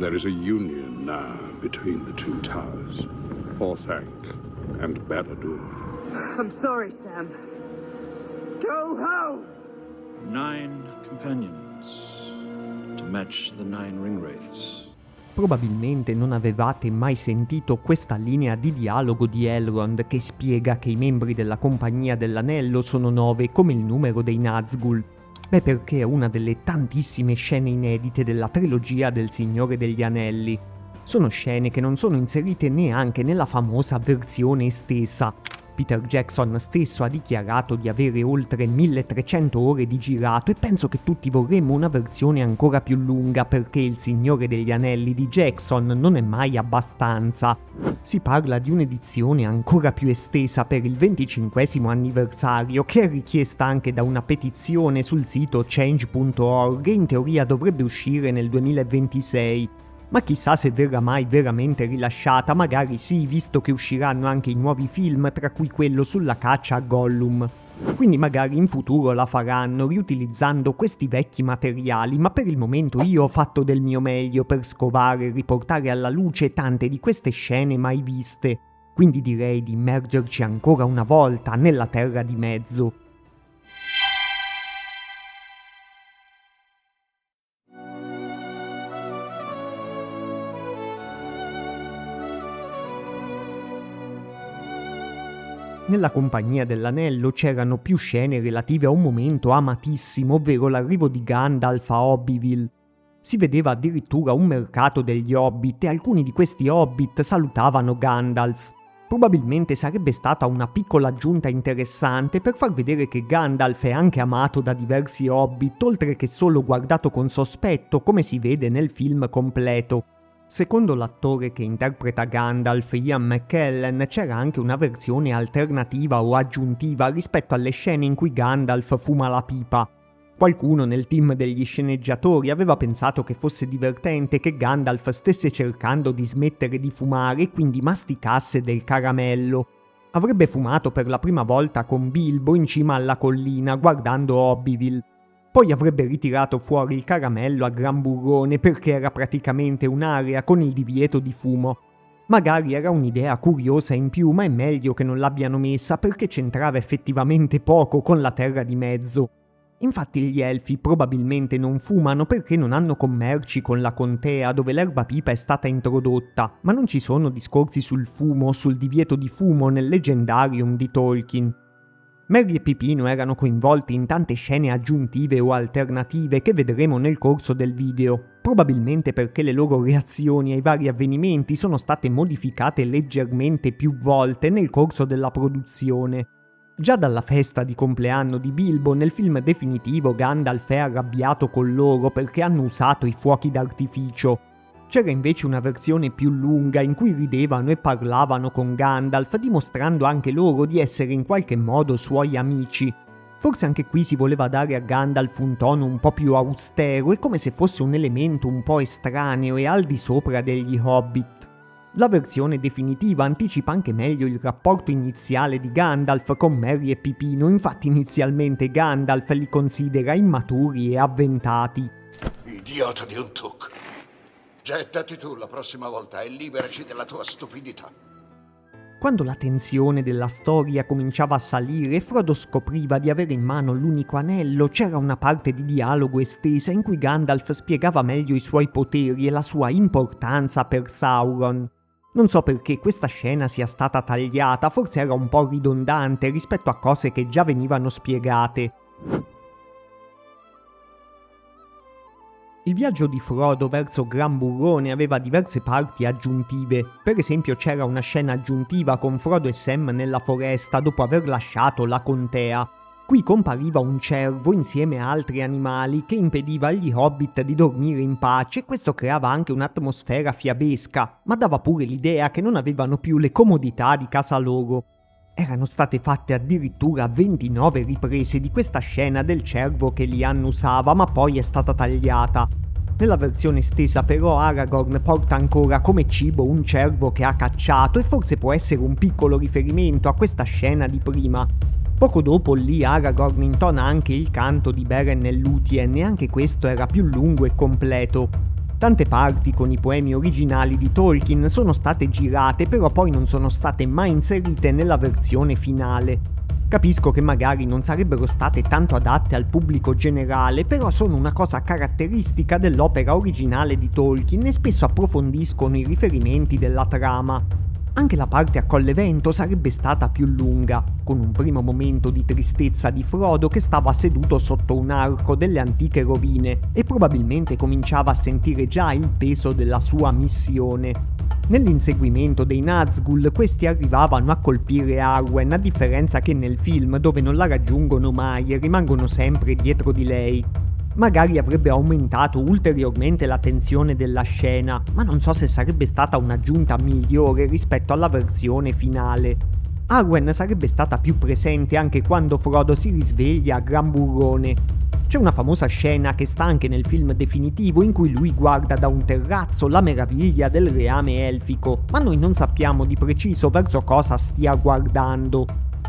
There is a union now between the two towers. Orthanc and Barad-dûr. I'm sorry, Sam. Go home! 9 companions to match the 9 ringwraiths. Probabilmente non avevate mai sentito questa linea di dialogo di Elrond che spiega che i membri della Compagnia dell'Anello sono 9 come il numero dei Nazgûl. Beh, perché è una delle tantissime scene inedite della trilogia del Signore degli Anelli. Sono scene che non sono inserite neanche nella famosa versione estesa. Peter Jackson stesso ha dichiarato di avere oltre 1300 ore di girato e penso che tutti vorremmo una versione ancora più lunga perché Il Signore degli Anelli di Jackson non è mai abbastanza. Si parla di un'edizione ancora più estesa per il 25° anniversario che è richiesta anche da una petizione sul sito change.org e in teoria dovrebbe uscire nel 2026. Ma chissà se verrà mai veramente rilasciata, magari sì, visto che usciranno anche i nuovi film, tra cui quello sulla caccia a Gollum. Quindi magari in futuro la faranno riutilizzando questi vecchi materiali, ma per il momento io ho fatto del mio meglio per scovare e riportare alla luce tante di queste scene mai viste. Quindi direi di immergerci ancora una volta nella Terra di Mezzo. Nella Compagnia dell'Anello c'erano più scene relative a un momento amatissimo, ovvero l'arrivo di Gandalf a Hobbitville. Si vedeva addirittura un mercato degli Hobbit e alcuni di questi Hobbit salutavano Gandalf. Probabilmente sarebbe stata una piccola aggiunta interessante per far vedere che Gandalf è anche amato da diversi Hobbit, oltre che solo guardato con sospetto come si vede nel film completo. Secondo l'attore che interpreta Gandalf, Ian McKellen, c'era anche una versione alternativa o aggiuntiva rispetto alle scene in cui Gandalf fuma la pipa. Qualcuno nel team degli sceneggiatori aveva pensato che fosse divertente che Gandalf stesse cercando di smettere di fumare e quindi masticasse del caramello. Avrebbe fumato per la prima volta con Bilbo in cima alla collina guardando Hobbitville. Poi avrebbe ritirato fuori il caramello a gran burrone perché era praticamente un'area con il divieto di fumo. Magari era un'idea curiosa in più, ma è meglio che non l'abbiano messa perché c'entrava effettivamente poco con la Terra di Mezzo. Infatti gli elfi probabilmente non fumano perché non hanno commerci con la contea dove l'erba pipa è stata introdotta, ma non ci sono discorsi sul fumo, sul divieto di fumo nel Leggendarium di Tolkien. Merry e Pipino erano coinvolti in tante scene aggiuntive o alternative che vedremo nel corso del video, probabilmente perché le loro reazioni ai vari avvenimenti sono state modificate leggermente più volte nel corso della produzione. Già dalla festa di compleanno di Bilbo nel film definitivo Gandalf è arrabbiato con loro perché hanno usato i fuochi d'artificio. C'era invece una versione più lunga in cui ridevano e parlavano con Gandalf, dimostrando anche loro di essere in qualche modo suoi amici. Forse anche qui si voleva dare a Gandalf un tono un po' più austero e come se fosse un elemento un po' estraneo e al di sopra degli Hobbit. La versione definitiva anticipa anche meglio il rapporto iniziale di Gandalf con Merry e Pipino, infatti inizialmente Gandalf li considera immaturi e avventati. Idiota di un Took! Gettati tu la prossima volta e liberaci della tua stupidità. Quando la tensione della storia cominciava a salire e Frodo scopriva di avere in mano l'unico anello, c'era una parte di dialogo estesa in cui Gandalf spiegava meglio i suoi poteri e la sua importanza per Sauron. Non so perché questa scena sia stata tagliata, forse era un po' ridondante rispetto a cose che già venivano spiegate. Il viaggio di Frodo verso Gran Burrone aveva diverse parti aggiuntive. Per esempio c'era una scena aggiuntiva con Frodo e Sam nella foresta dopo aver lasciato la contea. Qui compariva un cervo insieme a altri animali che impediva agli Hobbit di dormire in pace e questo creava anche un'atmosfera fiabesca, ma dava pure l'idea che non avevano più le comodità di casa loro. Erano state fatte addirittura 29 riprese di questa scena del cervo che li annusava, ma poi è stata tagliata. Nella versione estesa però Aragorn porta ancora come cibo un cervo che ha cacciato e forse può essere un piccolo riferimento a questa scena di prima. Poco dopo lì Aragorn intona anche il canto di Beren e Lúthien e anche questo era più lungo e completo. Tante parti con i poemi originali di Tolkien sono state girate, però poi non sono state mai inserite nella versione finale. Capisco che magari non sarebbero state tanto adatte al pubblico generale, però sono una cosa caratteristica dell'opera originale di Tolkien e spesso approfondiscono i riferimenti della trama. Anche la parte a Collevento sarebbe stata più lunga, con un primo momento di tristezza di Frodo che stava seduto sotto un arco delle antiche rovine e probabilmente cominciava a sentire già il peso della sua missione. Nell'inseguimento dei Nazgûl questi arrivavano a colpire Arwen, a differenza che nel film, dove non la raggiungono mai e rimangono sempre dietro di lei. Magari avrebbe aumentato ulteriormente la tensione della scena, ma non so se sarebbe stata un'aggiunta migliore rispetto alla versione finale. Arwen sarebbe stata più presente anche quando Frodo si risveglia a Gran Burrone. C'è una famosa scena che sta anche nel film definitivo in cui lui guarda da un terrazzo la meraviglia del reame elfico, ma noi non sappiamo di preciso verso cosa stia guardando.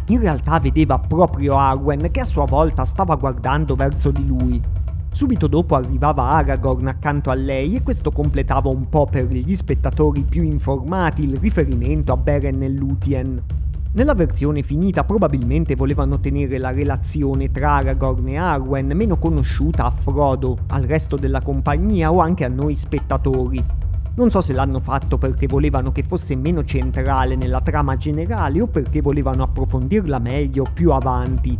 In realtà vedeva proprio Arwen che a sua volta stava guardando verso di lui. Subito dopo arrivava Aragorn accanto a lei e questo completava un po' per gli spettatori più informati il riferimento a Beren e Lúthien. Nella versione finita probabilmente volevano tenere la relazione tra Aragorn e Arwen meno conosciuta a Frodo, al resto della compagnia o anche a noi spettatori. Non so se l'hanno fatto perché volevano che fosse meno centrale nella trama generale o perché volevano approfondirla meglio più avanti.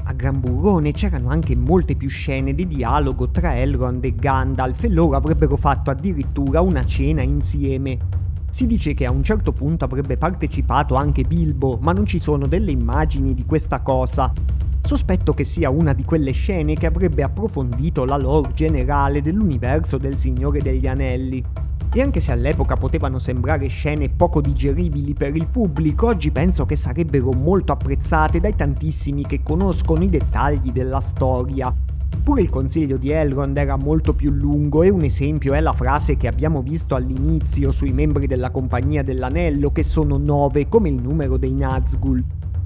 A Gran Burrone c'erano anche molte più scene di dialogo tra Elrond e Gandalf e loro avrebbero fatto addirittura una cena insieme. Si dice che a un certo punto avrebbe partecipato anche Bilbo, ma non ci sono delle immagini di questa cosa. Sospetto che sia una di quelle scene che avrebbe approfondito la lore generale dell'universo del Signore degli Anelli. E anche se all'epoca potevano sembrare scene poco digeribili per il pubblico, oggi penso che sarebbero molto apprezzate dai tantissimi che conoscono i dettagli della storia. Pure il consiglio di Elrond era molto più lungo e un esempio è la frase che abbiamo visto all'inizio sui membri della Compagnia dell'Anello, che sono 9 come il numero dei Nazgûl.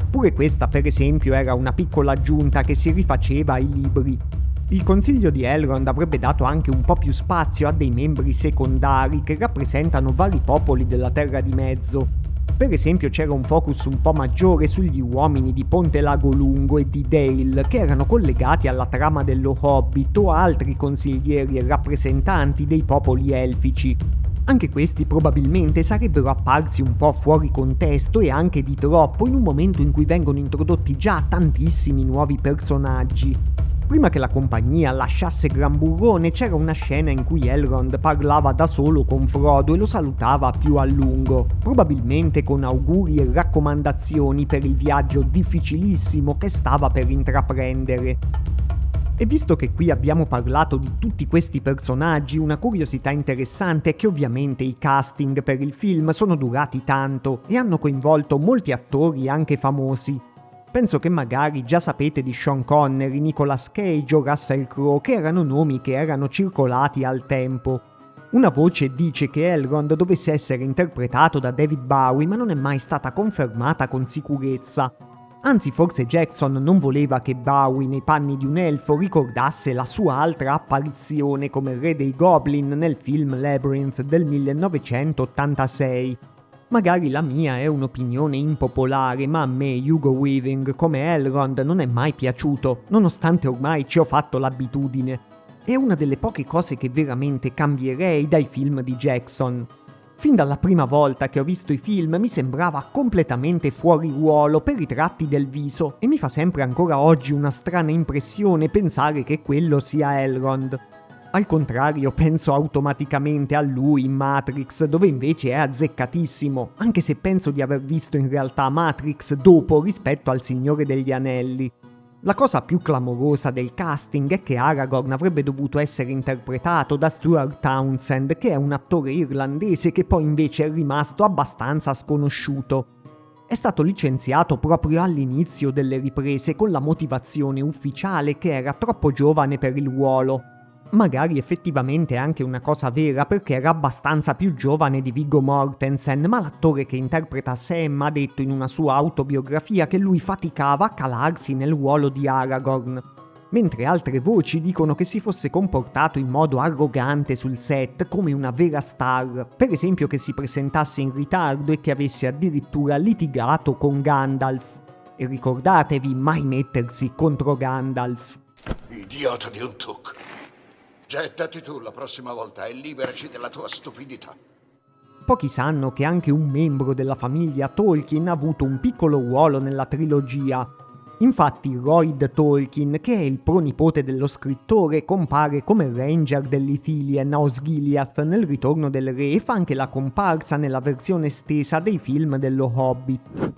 Pure questa, per esempio, era una piccola aggiunta che si rifaceva ai libri. Il consiglio di Elrond avrebbe dato anche un po' più spazio a dei membri secondari che rappresentano vari popoli della Terra di Mezzo. Per esempio c'era un focus un po' maggiore sugli uomini di Ponte Lago Lungo e di Dale, che erano collegati alla trama dello Hobbit o a altri consiglieri e rappresentanti dei popoli elfici. Anche questi probabilmente sarebbero apparsi un po' fuori contesto e anche di troppo in un momento in cui vengono introdotti già tantissimi nuovi personaggi. Prima che la compagnia lasciasse Gran Burrone c'era una scena in cui Elrond parlava da solo con Frodo e lo salutava più a lungo, probabilmente con auguri e raccomandazioni per il viaggio difficilissimo che stava per intraprendere. E visto che qui abbiamo parlato di tutti questi personaggi, una curiosità interessante è che ovviamente i casting per il film sono durati tanto e hanno coinvolto molti attori anche famosi. Penso che magari già sapete di Sean Connery, Nicolas Cage o Russell Crowe, che erano nomi che erano circolati al tempo. Una voce dice che Elrond dovesse essere interpretato da David Bowie, ma non è mai stata confermata con sicurezza. Anzi, forse Jackson non voleva che Bowie nei panni di un elfo ricordasse la sua altra apparizione come re dei Goblin nel film Labyrinth del 1986. Magari la mia è un'opinione impopolare, ma a me Hugo Weaving come Elrond non è mai piaciuto, nonostante ormai ci ho fatto l'abitudine. È una delle poche cose che veramente cambierei dai film di Jackson. Fin dalla prima volta che ho visto i film mi sembrava completamente fuori ruolo per i tratti del viso e mi fa sempre ancora oggi una strana impressione pensare che quello sia Elrond. Al contrario, penso automaticamente a lui in Matrix, dove invece è azzeccatissimo, anche se penso di aver visto in realtà Matrix dopo rispetto al Signore degli Anelli. La cosa più clamorosa del casting è che Aragorn avrebbe dovuto essere interpretato da Stuart Townsend, che è un attore irlandese che poi invece è rimasto abbastanza sconosciuto. È stato licenziato proprio all'inizio delle riprese con la motivazione ufficiale che era troppo giovane per il ruolo. Magari effettivamente è anche una cosa vera perché era abbastanza più giovane di Viggo Mortensen, ma l'attore che interpreta Sam ha detto in una sua autobiografia che lui faticava a calarsi nel ruolo di Aragorn. mentre altre voci dicono che si fosse comportato in modo arrogante sul set come una vera star, per esempio che si presentasse in ritardo e che avesse addirittura litigato con Gandalf. E ricordatevi, mai mettersi contro Gandalf. Idiota di un Took. Gettati tu la prossima volta e liberaci della tua stupidità. Pochi sanno che anche un membro della famiglia Tolkien ha avuto un piccolo ruolo nella trilogia. Infatti Royd Tolkien, che è il pronipote dello scrittore, compare come ranger dell'Ithilien a Osgiliath nel Ritorno del Re e fa anche la comparsa nella versione estesa dei film dello Hobbit.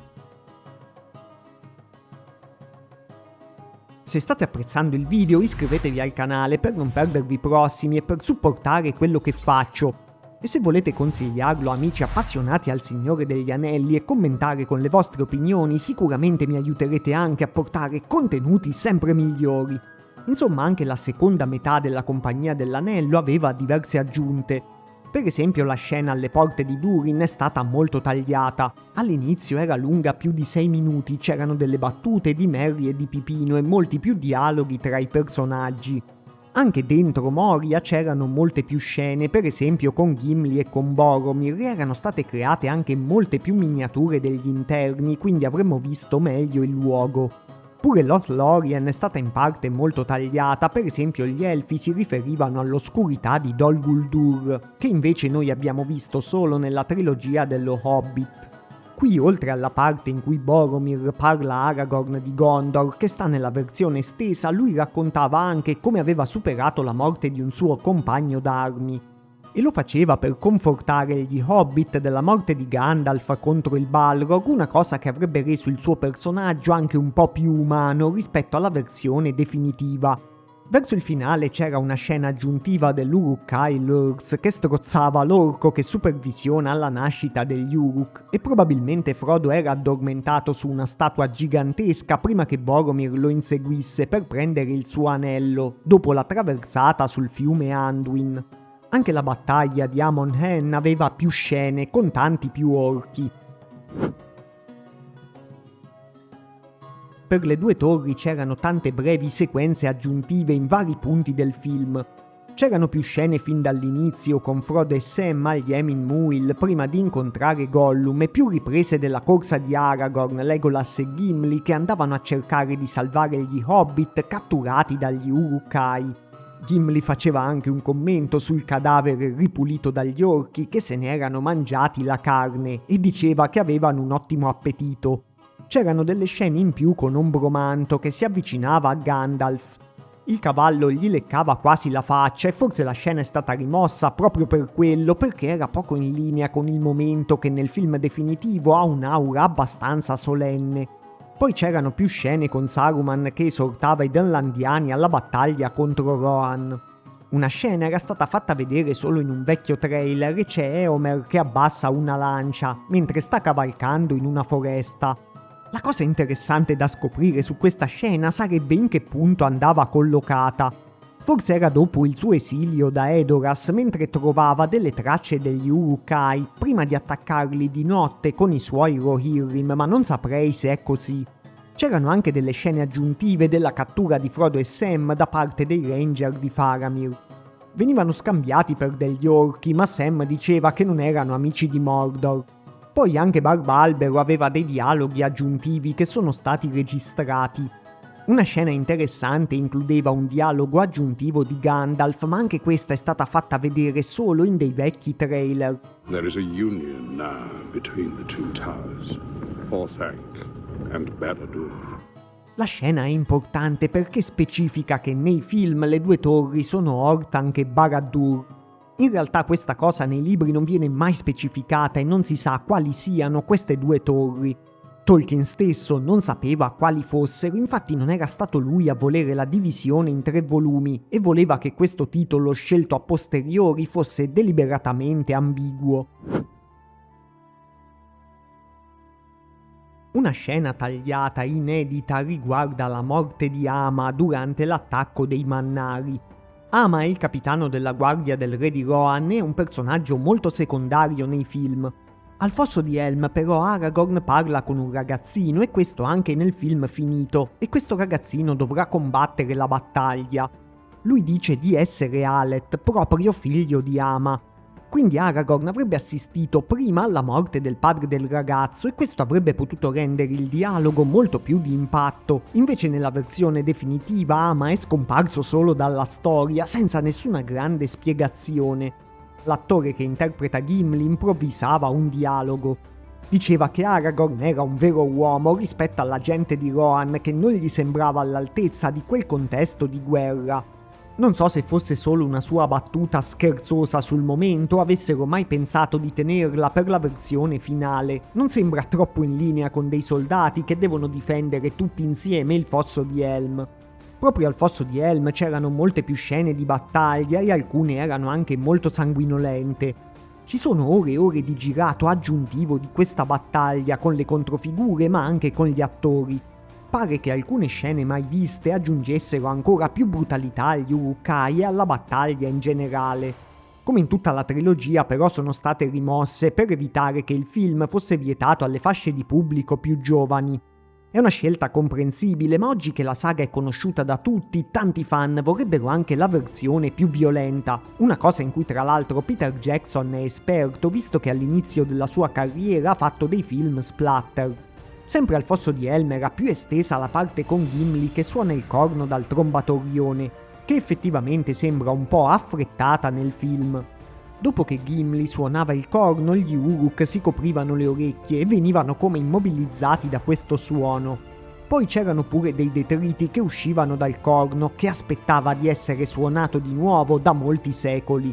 Se state apprezzando il video iscrivetevi al canale per non perdervi i prossimi e per supportare quello che faccio. E se volete consigliarlo a amici appassionati al Signore degli Anelli e commentare con le vostre opinioni, sicuramente mi aiuterete anche a portare contenuti sempre migliori. Insomma, anche la seconda metà della Compagnia dell'Anello aveva diverse aggiunte. Per esempio la scena alle porte di Durin è stata molto tagliata. All'inizio era lunga più di 6 minuti, c'erano delle battute di Merry e di Pipino e molti più dialoghi tra i personaggi. Anche dentro Moria c'erano molte più scene, per esempio con Gimli e con Boromir, e erano state create anche molte più miniature degli interni, quindi avremmo visto meglio il luogo. Pure Lothlorien è stata in parte molto tagliata, per esempio gli elfi si riferivano all'oscurità di Dol Guldur, che invece noi abbiamo visto solo nella trilogia dello Hobbit. Qui, oltre alla parte in cui Boromir parla a Aragorn di Gondor, che sta nella versione estesa, lui raccontava anche come aveva superato la morte di un suo compagno d'armi. E lo faceva per confortare gli Hobbit della morte di Gandalf contro il Balrog, una cosa che avrebbe reso il suo personaggio anche un po' più umano rispetto alla versione definitiva. Verso il finale c'era una scena aggiuntiva dell'Uruk-hai Lurks che strozzava l'orco che supervisiona la nascita degli Uruk, e probabilmente Frodo era addormentato su una statua gigantesca prima che Boromir lo inseguisse per prendere il suo anello, dopo la traversata sul fiume Anduin. Anche la battaglia di Amon Hen aveva più scene, con tanti più orchi. Per le due torri c'erano tante brevi sequenze aggiuntive in vari punti del film. C'erano più scene fin dall'inizio con Frodo e Sam agli Emin Muil prima di incontrare Gollum, e più riprese della corsa di Aragorn, Legolas e Gimli che andavano a cercare di salvare gli Hobbit catturati dagli Uruk-hai. Gimli faceva anche un commento sul cadavere ripulito dagli orchi che se ne erano mangiati la carne e diceva che avevano un ottimo appetito. C'erano delle scene in più con Ombromanto che si avvicinava a Gandalf. Il cavallo gli leccava quasi la faccia e forse la scena è stata rimossa proprio per quello, perché era poco in linea con il momento che nel film definitivo ha un'aura abbastanza solenne. Poi c'erano più scene con Saruman che esortava i Dunlandiani alla battaglia contro Rohan. Una scena era stata fatta vedere solo in un vecchio trailer e c'è Eomer che abbassa una lancia mentre sta cavalcando in una foresta. La cosa interessante da scoprire su questa scena sarebbe in che punto andava collocata. Forse era dopo il suo esilio da Edoras, mentre trovava delle tracce degli Uruk-hai prima di attaccarli di notte con i suoi Rohirrim, ma non saprei se è così. C'erano anche delle scene aggiuntive della cattura di Frodo e Sam da parte dei Ranger di Faramir. Venivano scambiati per degli orchi, ma Sam diceva che non erano amici di Mordor. Poi anche Barbalbero aveva dei dialoghi aggiuntivi che sono stati registrati. Una scena interessante includeva un dialogo aggiuntivo di Gandalf, ma anche questa è stata fatta vedere solo in dei vecchi trailer. There is a union now between the two towers, Orthanc and Barad-dûr. La scena è importante perché specifica che nei film le due torri sono Orthanc e Barad-dûr. In realtà questa cosa nei libri non viene mai specificata e non si sa quali siano queste due torri. Tolkien stesso non sapeva quali fossero, infatti non era stato lui a volere la divisione in 3 volumi e voleva che questo titolo scelto a posteriori fosse deliberatamente ambiguo. Una scena tagliata inedita riguarda la morte di Ama durante l'attacco dei Mannari. Ama è il capitano della guardia del re di Rohan e è un personaggio molto secondario nei film. Al fosso di Helm però Aragorn parla con un ragazzino, e questo anche nel film finito, e questo ragazzino dovrà combattere la battaglia. Lui dice di essere Alet, proprio figlio di Ama. Quindi Aragorn avrebbe assistito prima alla morte del padre del ragazzo, e questo avrebbe potuto rendere il dialogo molto più di impatto. Invece nella versione definitiva Ama è scomparso solo dalla storia, senza nessuna grande spiegazione. L'attore che interpreta Gimli improvvisava un dialogo. Diceva che Aragorn era un vero uomo rispetto alla gente di Rohan, che non gli sembrava all'altezza di quel contesto di guerra. Non so se fosse solo una sua battuta scherzosa sul momento o avessero mai pensato di tenerla per la versione finale. Non sembra troppo in linea con dei soldati che devono difendere tutti insieme il fosso di Helm. Proprio al fosso di Helm c'erano molte più scene di battaglia e alcune erano anche molto sanguinolente. Ci sono ore e ore di girato aggiuntivo di questa battaglia con le controfigure ma anche con gli attori. Pare che alcune scene mai viste aggiungessero ancora più brutalità agli Uruk-hai e alla battaglia in generale. Come in tutta la trilogia però sono state rimosse per evitare che il film fosse vietato alle fasce di pubblico più giovani. È una scelta comprensibile, ma oggi che la saga è conosciuta da tutti, tanti fan vorrebbero anche la versione più violenta, una cosa in cui tra l'altro Peter Jackson è esperto, visto che all'inizio della sua carriera ha fatto dei film splatter. Sempre al fosso di Helm era più estesa la parte con Gimli che suona il corno dal trombatorione, che effettivamente sembra un po' affrettata nel film. Dopo che Gimli suonava il corno, gli Uruk si coprivano le orecchie e venivano come immobilizzati da questo suono. Poi c'erano pure dei detriti che uscivano dal corno, che aspettava di essere suonato di nuovo da molti secoli.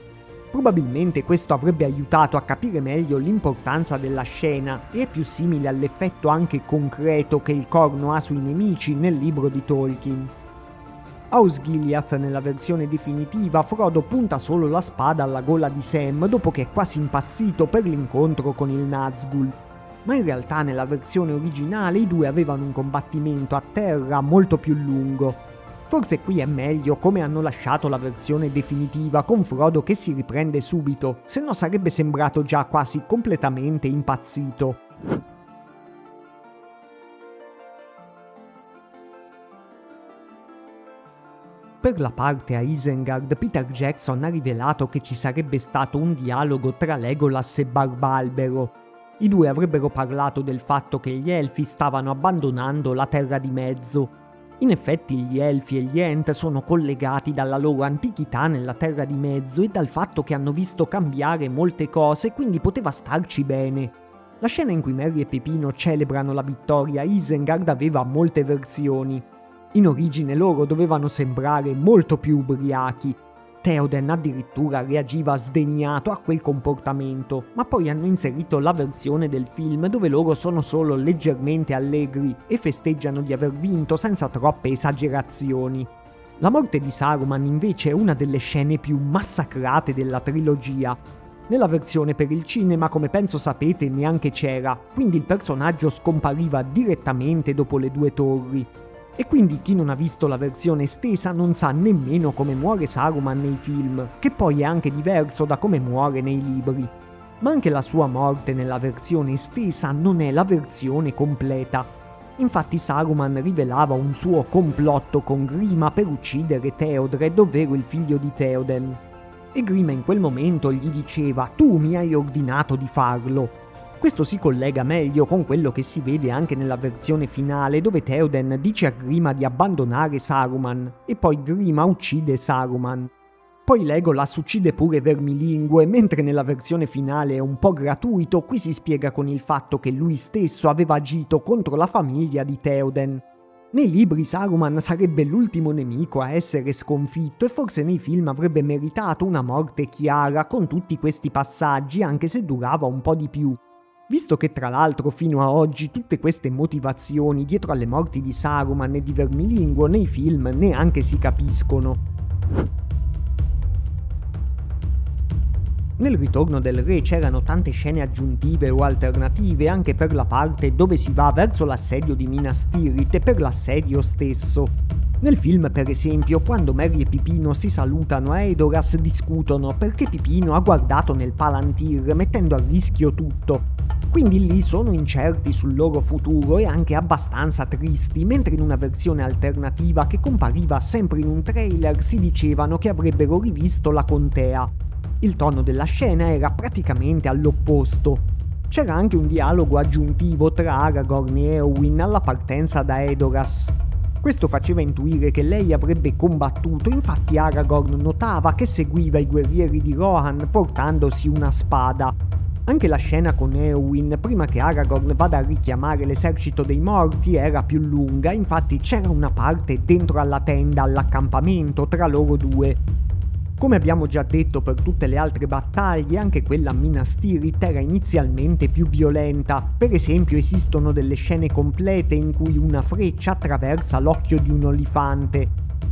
Probabilmente questo avrebbe aiutato a capire meglio l'importanza della scena, e è più simile all'effetto anche concreto che il corno ha sui nemici nel libro di Tolkien. A Osgiliath nella versione definitiva Frodo punta solo la spada alla gola di Sam dopo che è quasi impazzito per l'incontro con il Nazgûl, ma in realtà nella versione originale i due avevano un combattimento a terra molto più lungo. Forse qui è meglio come hanno lasciato la versione definitiva, con Frodo che si riprende subito, se no sarebbe sembrato già quasi completamente impazzito. Per la parte a Isengard, Peter Jackson ha rivelato che ci sarebbe stato un dialogo tra Legolas e Barbalbero. I due avrebbero parlato del fatto che gli Elfi stavano abbandonando la Terra di Mezzo. In effetti gli Elfi e gli Ent sono collegati dalla loro antichità nella Terra di Mezzo e dal fatto che hanno visto cambiare molte cose, quindi poteva starci bene. La scena in cui Merry e Pipino celebrano la vittoria a Isengard aveva molte versioni. In origine loro dovevano sembrare molto più ubriachi. Theoden addirittura reagiva sdegnato a quel comportamento, ma poi hanno inserito la versione del film dove loro sono solo leggermente allegri e festeggiano di aver vinto senza troppe esagerazioni. La morte di Saruman invece è una delle scene più massacrate della trilogia. Nella versione per il cinema, come penso sapete, neanche c'era, quindi il personaggio scompariva direttamente dopo le due torri. E quindi chi non ha visto la versione estesa non sa nemmeno come muore Saruman nei film, che poi è anche diverso da come muore nei libri. Ma anche la sua morte nella versione estesa non è la versione completa. Infatti Saruman rivelava un suo complotto con Grima per uccidere Theodred, ovvero il figlio di Theoden. E Grima in quel momento gli diceva: "Tu mi hai ordinato di farlo". Questo si collega meglio con quello che si vede anche nella versione finale, dove Theoden dice a Grima di abbandonare Saruman, e poi Grima uccide Saruman. Poi Legolas uccide pure Vermilingue, mentre nella versione finale è un po' gratuito, qui si spiega con il fatto che lui stesso aveva agito contro la famiglia di Theoden. Nei libri Saruman sarebbe l'ultimo nemico a essere sconfitto e forse nei film avrebbe meritato una morte chiara con tutti questi passaggi, anche se durava un po' di più. Visto che tra l'altro fino a oggi tutte queste motivazioni dietro alle morti di Saruman e di Vermilinguo nei film neanche si capiscono. Nel Ritorno del Re c'erano tante scene aggiuntive o alternative anche per la parte dove si va verso l'assedio di Minas Tirith e per l'assedio stesso. Nel film, per esempio, quando Merry e Pipino si salutano a Edoras discutono perché Pipino ha guardato nel Palantir mettendo a rischio tutto. quindi lì sono incerti sul loro futuro e anche abbastanza tristi, mentre in una versione alternativa che compariva sempre in un trailer si dicevano che avrebbero rivisto la contea. Il tono della scena era praticamente all'opposto. C'era anche un dialogo aggiuntivo tra Aragorn e Éowyn alla partenza da Edoras. Questo faceva intuire che lei avrebbe combattuto, infatti Aragorn notava che seguiva i guerrieri di Rohan portandosi una spada. Anche la scena con Éowyn, prima che Aragorn vada a richiamare l'esercito dei morti, era più lunga, infatti c'era una parte dentro alla tenda, all'accampamento tra loro due. Come abbiamo già detto per tutte le altre battaglie, anche quella a Minas Tirith era inizialmente più violenta. Per esempio esistono delle scene complete in cui una freccia attraversa l'occhio di un olifante.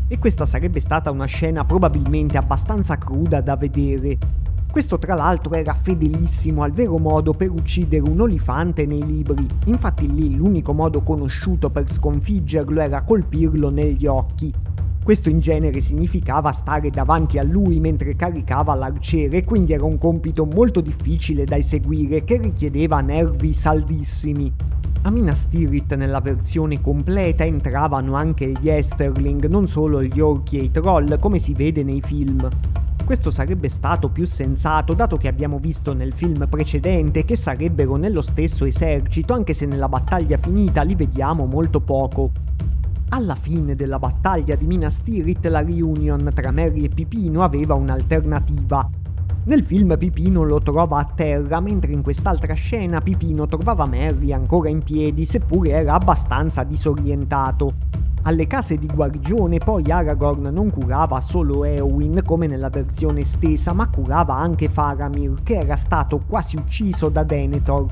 E questa sarebbe stata una scena probabilmente abbastanza cruda da vedere. Questo tra l'altro era fedelissimo al vero modo per uccidere un olifante nei libri. Infatti lì l'unico modo conosciuto per sconfiggerlo era colpirlo negli occhi. Questo in genere significava stare davanti a lui mentre caricava l'arciere, quindi era un compito molto difficile da eseguire che richiedeva nervi saldissimi. A Minas Tirith nella versione completa entravano anche gli Esterling, non solo gli orchi e i troll come si vede nei film. Questo sarebbe stato più sensato dato che abbiamo visto nel film precedente che sarebbero nello stesso esercito, anche se nella battaglia finita li vediamo molto poco. Alla fine della battaglia di Minas Tirith la reunion tra Merry e Pipino aveva un'alternativa. Nel film Pipino lo trova a terra, mentre in quest'altra scena Pipino trovava Merry ancora in piedi, seppure era abbastanza disorientato. Alle case di guarigione poi Aragorn non curava solo Éowyn come nella versione estesa, ma curava anche Faramir, che era stato quasi ucciso da Denethor.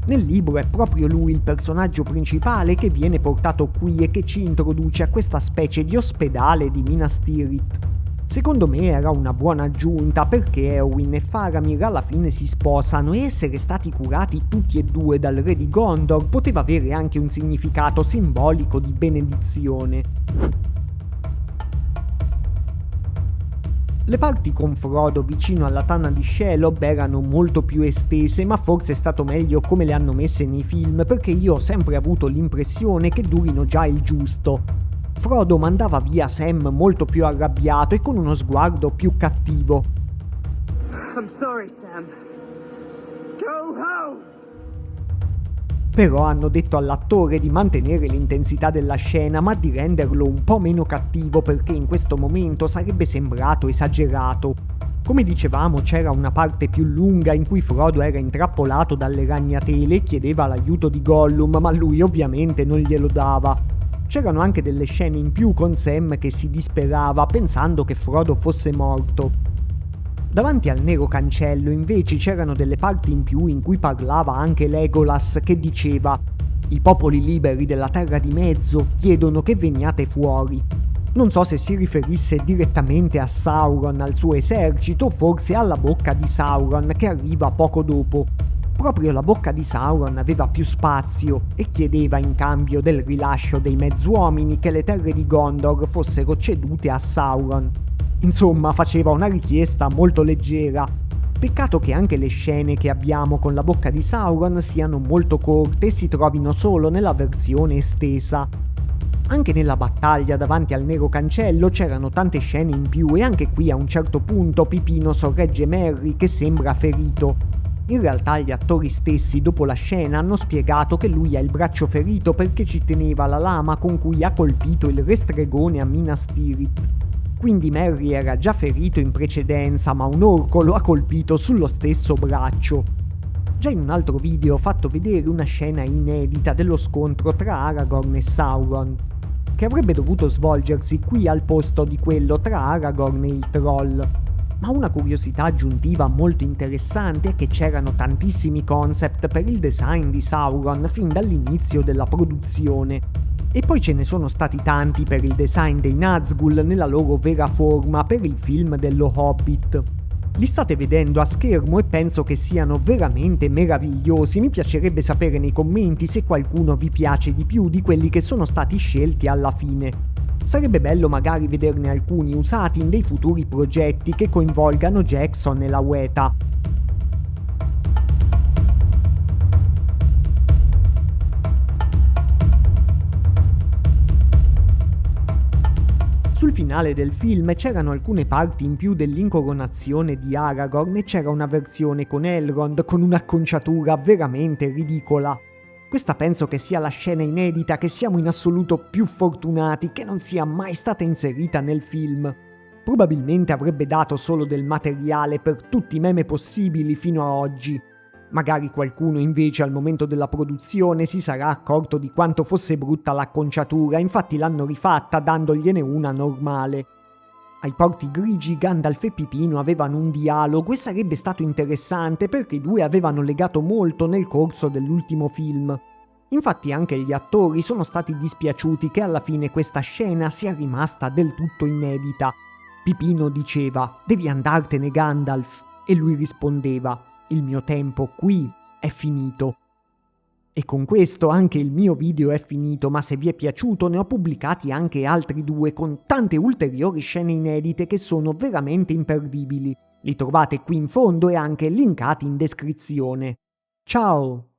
Nel libro è proprio lui il personaggio principale che viene portato qui e che ci introduce a questa specie di ospedale di Minas Tirith. Secondo me era una buona aggiunta perché Éowyn e Faramir alla fine si sposano e essere stati curati tutti e due dal re di Gondor poteva avere anche un significato simbolico di benedizione. Le parti con Frodo vicino alla tana di Shelob erano molto più estese, ma forse è stato meglio come le hanno messe nei film, perché io ho sempre avuto l'impressione che durino già il giusto. Frodo mandava via Sam molto più arrabbiato e con uno sguardo più cattivo. I'm sorry, Sam. Go home! Però hanno detto all'attore di mantenere l'intensità della scena, ma di renderlo un po' meno cattivo perché in questo momento sarebbe sembrato esagerato. Come dicevamo, c'era una parte più lunga in cui Frodo era intrappolato dalle ragnatele e chiedeva l'aiuto di Gollum, ma lui ovviamente non glielo dava. C'erano anche delle scene in più con Sam che si disperava pensando che Frodo fosse morto. Davanti al nero cancello invece c'erano delle parti in più in cui parlava anche Legolas che diceva: "I popoli liberi della Terra di Mezzo chiedono che veniate fuori". Non so se si riferisse direttamente a Sauron, al suo esercito, o forse alla bocca di Sauron che arriva poco dopo. Proprio la bocca di Sauron aveva più spazio e chiedeva in cambio del rilascio dei mezzuomini che le terre di Gondor fossero cedute a Sauron. Insomma, faceva una richiesta molto leggera. Peccato che anche le scene che abbiamo con la bocca di Sauron siano molto corte e si trovino solo nella versione estesa. Anche nella battaglia davanti al nero cancello c'erano tante scene in più e anche qui a un certo punto Pipino sorregge Merry che sembra ferito. In realtà gli attori stessi dopo la scena hanno spiegato che lui ha il braccio ferito perché ci teneva la lama con cui ha colpito il re stregone a Minas Tirith. Quindi Merry era già ferito in precedenza, ma un orco lo ha colpito sullo stesso braccio. Già in un altro video ho fatto vedere una scena inedita dello scontro tra Aragorn e Sauron, che avrebbe dovuto svolgersi qui al posto di quello tra Aragorn e il troll. Ma una curiosità aggiuntiva molto interessante è che c'erano tantissimi concept per il design di Sauron fin dall'inizio della produzione. E poi ce ne sono stati tanti per il design dei Nazgûl nella loro vera forma per il film dello Hobbit. Li state vedendo a schermo e penso che siano veramente meravigliosi. Mi piacerebbe sapere nei commenti se qualcuno vi piace di più di quelli che sono stati scelti alla fine. Sarebbe bello magari vederne alcuni usati in dei futuri progetti che coinvolgano Jackson e la Weta. Sul finale del film c'erano alcune parti in più dell'incoronazione di Aragorn e c'era una versione con Elrond con un'acconciatura veramente ridicola. Questa penso che sia la scena inedita che siamo in assoluto più fortunati che non sia mai stata inserita nel film. Probabilmente avrebbe dato solo del materiale per tutti i meme possibili fino a oggi. Magari qualcuno invece al momento della produzione si sarà accorto di quanto fosse brutta l'acconciatura, infatti l'hanno rifatta dandogliene una normale. Ai porti grigi Gandalf e Pipino avevano un dialogo e sarebbe stato interessante perché i due avevano legato molto nel corso dell'ultimo film. Infatti anche gli attori sono stati dispiaciuti che alla fine questa scena sia rimasta del tutto inedita. Pipino diceva «Devi andartene Gandalf» e lui rispondeva «Il mio tempo qui è finito». E con questo anche il mio video è finito, ma se vi è piaciuto ne ho pubblicati anche altri 2 con tante ulteriori scene inedite che sono veramente imperdibili. Li trovate qui in fondo e anche linkati in descrizione. Ciao!